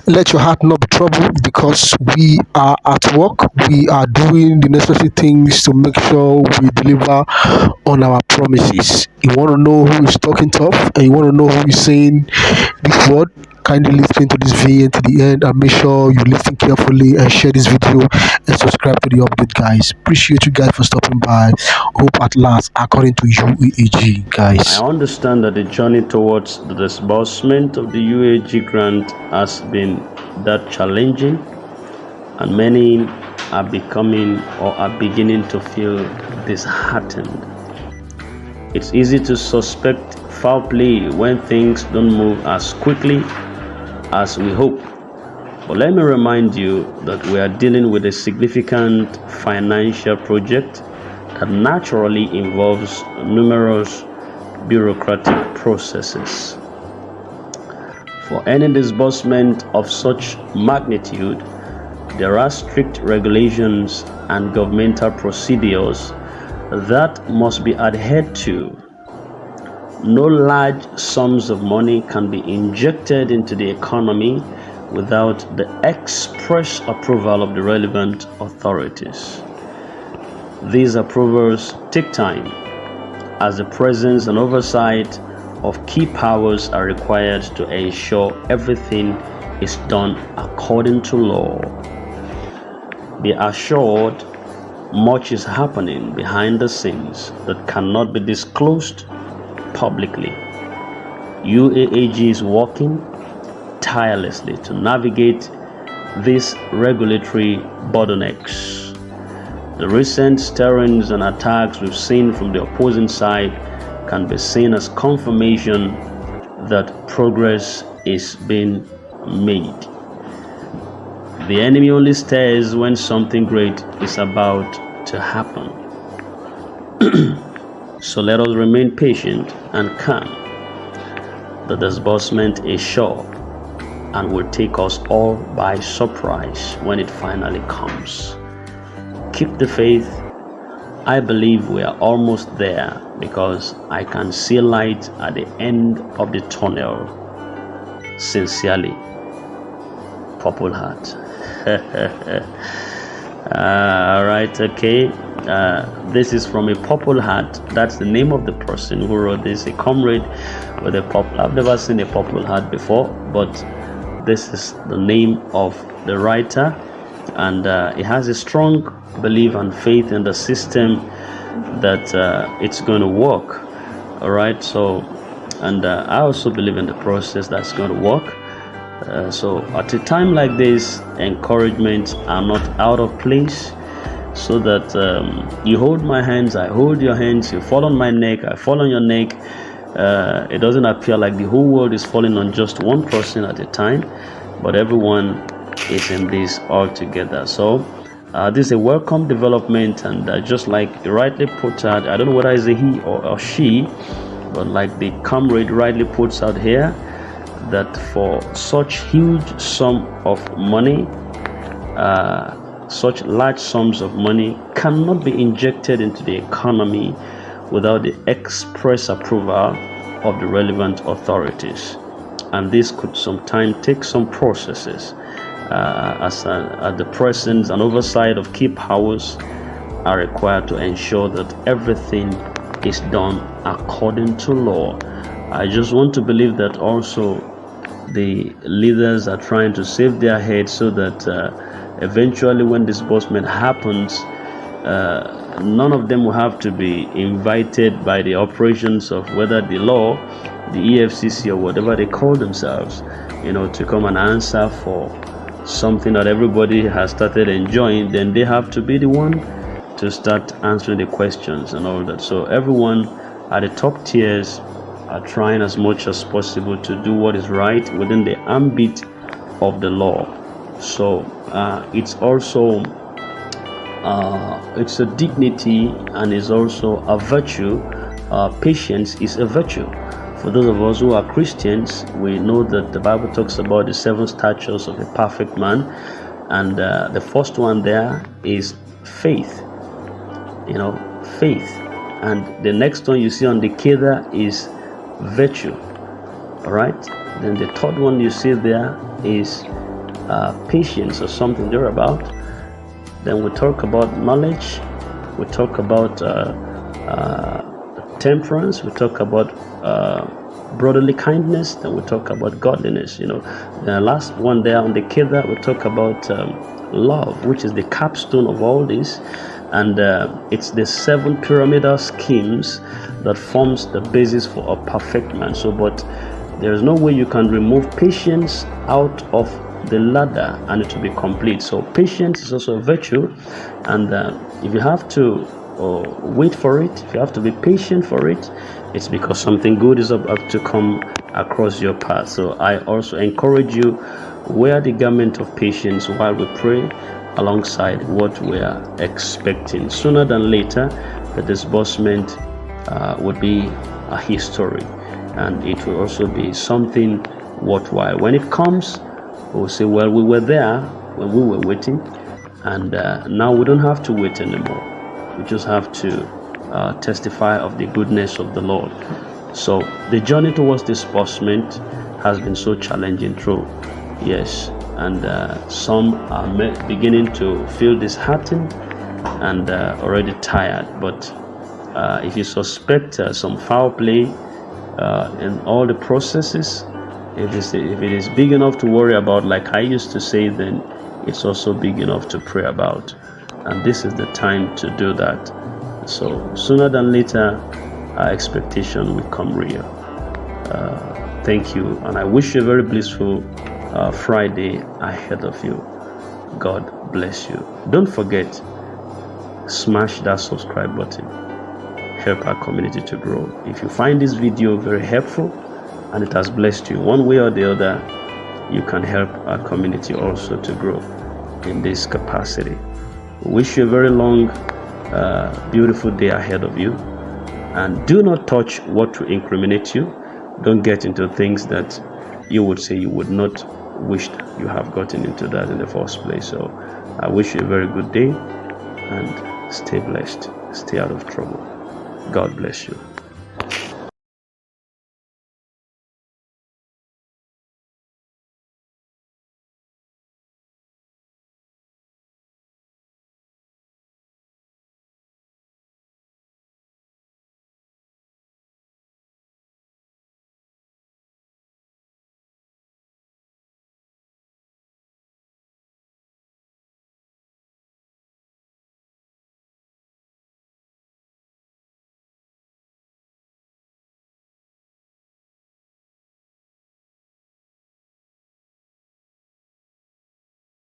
Let your heart not be troubled, because we are at work. We are doing the necessary things to make sure we deliver on our promises. You want to know who is talking tough, and you want to know who is saying this word? Kindly listen to this video to the end, and make sure you listen carefully and share this video and subscribe to the update, guys. Appreciate you guys for stopping by. Hope at last, according to UAAG, I guys. understand that the journey towards the disbursement of the UAG grant has been that challenging, and many are becoming or are beginning to feel disheartened. It's easy to suspect foul play when things don't move as quickly as we hope. But let me remind you that we are dealing with a significant financial project that naturally involves numerous bureaucratic processes. For any disbursement of such magnitude, there are strict regulations and governmental procedures that must be adhered to. No large sums of money can be injected into the economy without the express approval of the relevant authorities. These approvals take time, as the presence and oversight of key powers are required to ensure everything is done according to law. Be assured, much is happening behind the scenes that cannot be disclosed publicly. UAAG is working tirelessly to navigate these regulatory bottlenecks. The recent stirrings and attacks we've seen from the opposing side can be seen as confirmation that progress is being made. The enemy only stares when something great is about to happen. So let us remain patient and calm. The disbursement is sure and will take us all by surprise when it finally comes. Keep the faith. I believe we are almost there, because I can see light at the end of the tunnel. Sincerely, Purple Heart. Alright, okay. This is from a Purple Heart. That's the name of the person who wrote this. A comrade with a purple. I've never seen a Purple Heart before, but this is the name of the writer, and it has a strong belief and faith in the system that it's going to work. All right, so, and I also believe in the process that's going to work. So at a time like this, encouragements are not out of place, so that you hold my hands, I hold your hands, you fall on my neck, I fall on your neck. It doesn't appear like the whole world is falling on just one person at a time, but everyone is in this all together. So this is a welcome development, and just like you rightly put out, I don't know whether it's a he or she, but like the comrade rightly puts out here, that for such huge sum of money, such large sums of money cannot be injected into the economy without the express approval of the relevant authorities, and this could sometimes take some processes, as the presence and oversight of key powers are required to ensure that everything is done according to law. I just want to believe that also the leaders are trying to save their heads, so that eventually when disbursement happens, none of them will have to be invited by the operations of whether the law, the EFCC, or whatever they call themselves, to come and answer for something that everybody has started enjoying. Then they have to be the one to start answering the questions and all that. So everyone at the top tiers are trying as much as possible to do what is right within the ambit of the law. So it's also it's a dignity, and is also a virtue. Patience is a virtue. For those of us who are Christians, we know that the Bible talks about the 7 statutes of a perfect man, and the first one there is faith. Faith, and the next one you see on the keda is virtue. All right, then the third one you see there is patience or something thereabout. Then we talk about knowledge. We talk about temperance. We talk about brotherly kindness. Then we talk about godliness. The last one there on the Kedar, we talk about love, which is the capstone of all this, and it's the 7 pyramidal schemes that forms the basis for a perfect man. But there is no way you can remove patience out of the ladder and it will be complete. So patience is also a virtue, and if you have to wait for it, if you have to be patient for it, it's because something good is about to come across your path. So I also encourage you, wear the garment of patience while we pray, alongside what we are expecting. Sooner than later, the disbursement would be a history, and it will also be something worthwhile. When it comes, we'll say, well, we were there when we were waiting, and now we don't have to wait anymore. We just have to testify of the goodness of the Lord. So the journey towards disbursement has been so challenging through, yes, and some are beginning to feel disheartened and already tired. But if you suspect some foul play in all the processes, if it is big enough to worry about, like I used to say, then it's also big enough to pray about. And this is the time to do that. So sooner than later, our expectation will come real. Thank you, and I wish you a very blissful Friday ahead of you. God bless you. Don't forget, smash that subscribe button. Help our community to grow. If you find this video very helpful and it has blessed you one way or the other, you can help our community also to grow in this capacity. We wish you a very long, beautiful day ahead of you, and do not touch what will incriminate you. Don't get into things that you would say you would not wish you have gotten into that in the first place. So I wish you a very good day, and stay blessed. Stay out of trouble. God bless you.